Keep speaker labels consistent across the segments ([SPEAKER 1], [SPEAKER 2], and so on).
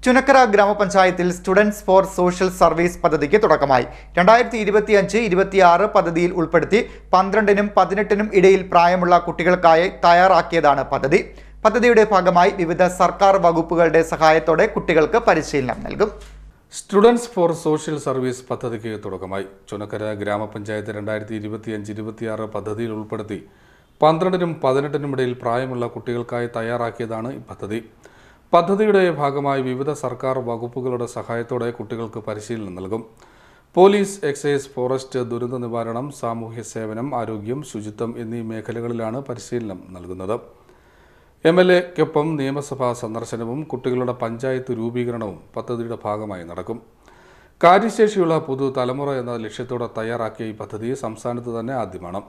[SPEAKER 1] ചുനക്കര ഗ്രാമപഞ്ചായത്തിൽ students four social service പദ്ധതിക്ക് തുടക്കമായി. 2025-26 പദ്ധതിയിൽ ഉൾപ്പെടുത്തി 12-നും 18-നും ഇടയിൽ പ്രായമുള്ള കുട്ടികൾക്കായി തയ്യാറാക്കിയതാണ് പദ്ധതി. പദ്ധതിയുടെ ഭാഗമായി വിവിധ സർക്കാർ വകുപ്പുകളുടെ സഹായത്തോടെ കുട്ടികൾക്ക് പരിശീലനം നൽകും.
[SPEAKER 2] സ്റ്റുഡൻസ് ഫോർ സോഷ്യൽ സർവീസ് പദ്ധതിക്ക് തുടക്കമായി. ചുനക്കര ഗ്രാമപഞ്ചായത്ത് 2025-26 പദ്ധതിയിൽ ഉൾപ്പെടുത്തി 12-നും 18-നും ഇടയിൽ പ്രായമുള്ള കുട്ടികൾക്കായി തയ്യാറാക്കിയതാണ് ഈ പദ്ധതി. പദ്ധതിയുടെ ഭാഗമായി വിവിധ സർക്കാർ വകുപ്പുകളുടെ സഹായത്തോടെ കുട്ടികൾക്ക് പരിശീലനം നൽകും. പോലീസ്, എക്സൈസ്, ഫോറസ്റ്റ്, ദുരന്ത നിവാരണം, സാമൂഹ്യ സേവനം, ആരോഗ്യം, ശുചിത്വം എന്നീ മേഖലകളിലാണ് പരിശീലനം നൽകുന്നത്. MLAക്കൊപ്പം നിയമസഭാ സന്ദർശനവും കുട്ടികളുടെ പഞ്ചായത്ത് രൂപീകരണവും പദ്ധതിയുടെ ഭാഗമായി നടക്കും. കാര്യശേഷിയുള്ള പുതുതലമുറ എന്ന ലക്ഷ്യത്തോടെ തയ്യാറാക്കിയ ഈ പദ്ധതി സംസ്ഥാനത്ത് തന്നെ ആദ്യമാണ്.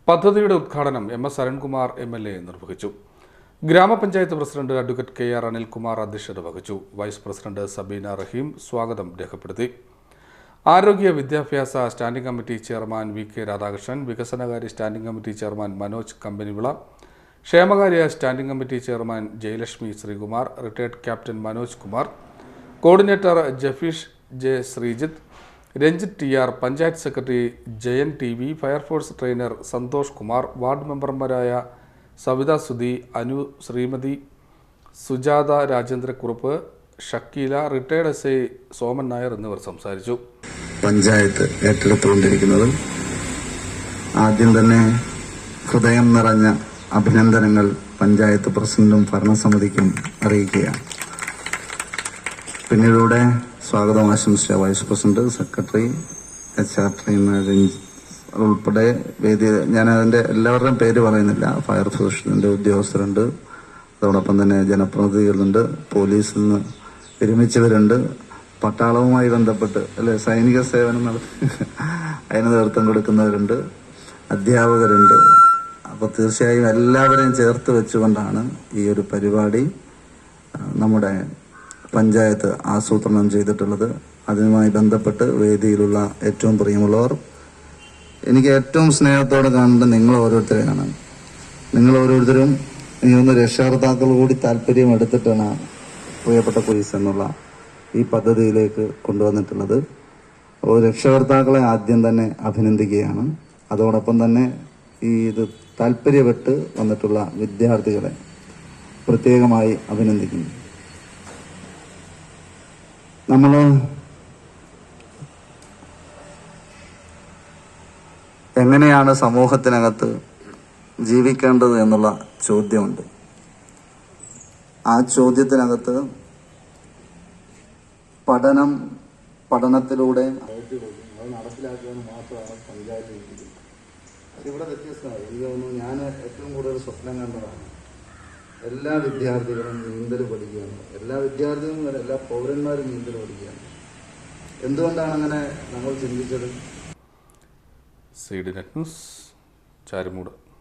[SPEAKER 2] പദ്ധതിയുടെ ഉദ്ഘാടനം MS അരുൺകുമാർ MLA നിർവഹിച്ചു. ഗ്രാമപഞ്ചായത്ത് പ്രസിഡന്റ് അഡ്വക്കേറ്റ് KR അനിൽകുമാർ അധ്യക്ഷത വഹിച്ചു. വൈസ് പ്രസിഡന്റ് സബീന റഹീം സ്വാഗതം രേഖപ്പെടുത്തി. ആരോഗ്യ വിദ്യാഭ്യാസ standing committee chairman VK Radhakrishnan, വികസനകാര്യ standing committee chairman Manoj Kampanivila, ക്ഷേമകാര്യ standing committee chairman Jayalakshmi Sreekumar, retired captain Manoj Kumar, coordinator Jafeesh J Sreejith, Ranjith TR, panchayat secretary Jayan TV, fire force trainer Santhosh Kumar, ward മെമ്പർമാരായ സവിത സുധി, അനു, ശ്രീമതി, സുജാത രാജേന്ദ്രക്കുറുപ്പ്, ഷക്കീല, റിട്ടയർഡ് SI സോമൻ നായർ എന്നിവർ സംസാരിച്ചു.
[SPEAKER 3] പഞ്ചായത്ത് ഏറ്റെടുത്തുകൊണ്ടിരിക്കുന്നത് ആദ്യം തന്നെ ഹൃദയം നിറഞ്ഞ അഭിനന്ദനങ്ങൾ പഞ്ചായത്ത് പ്രസിഡന്റും ഭരണസമിതിക്കും അറിയിക്കുകയാണ്. പിന്നീടൂടെ സ്വാഗതം ആശംസിച്ച vice president, secretary, HR trainer ഉൾപ്പെടെ വേദി, ഞാൻ അതിന്റെ എല്ലാവരുടെയും പേര് പറയുന്നില്ല. ഫയർഫോഴ്സിന്റെ ഉദ്യോഗസ്ഥരുണ്ട്, അതോടൊപ്പം തന്നെ ജനപ്രതിനിധികളുണ്ട്, പോലീസിൽ നിന്ന് വിരമിച്ചവരുണ്ട്, പട്ടാളവുമായി ബന്ധപ്പെട്ട് സൈനിക സേവനം അതിന് നേതൃത്വം കൊടുക്കുന്നവരുണ്ട്, അധ്യാപകരുണ്ട്. അപ്പോൾ തീർച്ചയായും എല്ലാവരെയും ചേർത്ത് വെച്ചുകൊണ്ടാണ് ഈ ഒരു പരിപാടി നമ്മുടെ പഞ്ചായത്ത് ആസൂത്രണം ചെയ്തിട്ടുള്ളത്. അതുമായി ബന്ധപ്പെട്ട് വേദിയിലുള്ള ഏറ്റവും പ്രിയമുള്ളവർ, എനിക്ക് ഏറ്റവും സ്നേഹത്തോടെ കാണേണ്ടത് നിങ്ങൾ ഓരോരുത്തരെയാണ്. നിങ്ങൾ ഓരോരുത്തരും ഇനിയൊന്ന് രക്ഷകർത്താക്കൾ കൂടി താല്പര്യം എടുത്തിട്ടാണ് പ്രിയപ്പെട്ട പോലീസ് എന്നുള്ള ഈ പദ്ധതിയിലേക്ക് കൊണ്ടുവന്നിട്ടുള്ളത്. അപ്പോൾ രക്ഷകർത്താക്കളെ ആദ്യം തന്നെ അഭിനന്ദിക്കുകയാണ്. അതോടൊപ്പം തന്നെ ഇത് താല്പര്യപ്പെട്ട് വന്നിട്ടുള്ള വിദ്യാർത്ഥികളെ പ്രത്യേകമായി അഭിനന്ദിക്കുന്നു. നമ്മൾ എങ്ങനെയാണ് സമൂഹത്തിനകത്ത് ജീവിക്കേണ്ടത് എന്നുള്ള ചോദ്യമുണ്ട്. ആ ചോദ്യത്തിനകത്ത് പഠനത്തിലൂടെ അത് നടപ്പിലാക്കുവാൻ മാത്രമാണ് പഞ്ചായത്ത്. ഇവിടെ വ്യത്യസ്തമായി എനിക്ക് തോന്നുന്നു, ഞാൻ ഏറ്റവും കൂടുതൽ സ്വപ്നം കണ്ടതാണ് എല്ലാ വിദ്യാർത്ഥികളും നീന്തൽ പഠിക്കുകയാണ്. എല്ലാ വിദ്യാർത്ഥികളും എല്ലാ പൗരന്മാരും നീന്തൽ പഠിക്കുകയാണ്. എന്തുകൊണ്ടാണ് അങ്ങനെ നമ്മൾ ചിന്തിച്ചത്?
[SPEAKER 2] CD Net News, Charummood.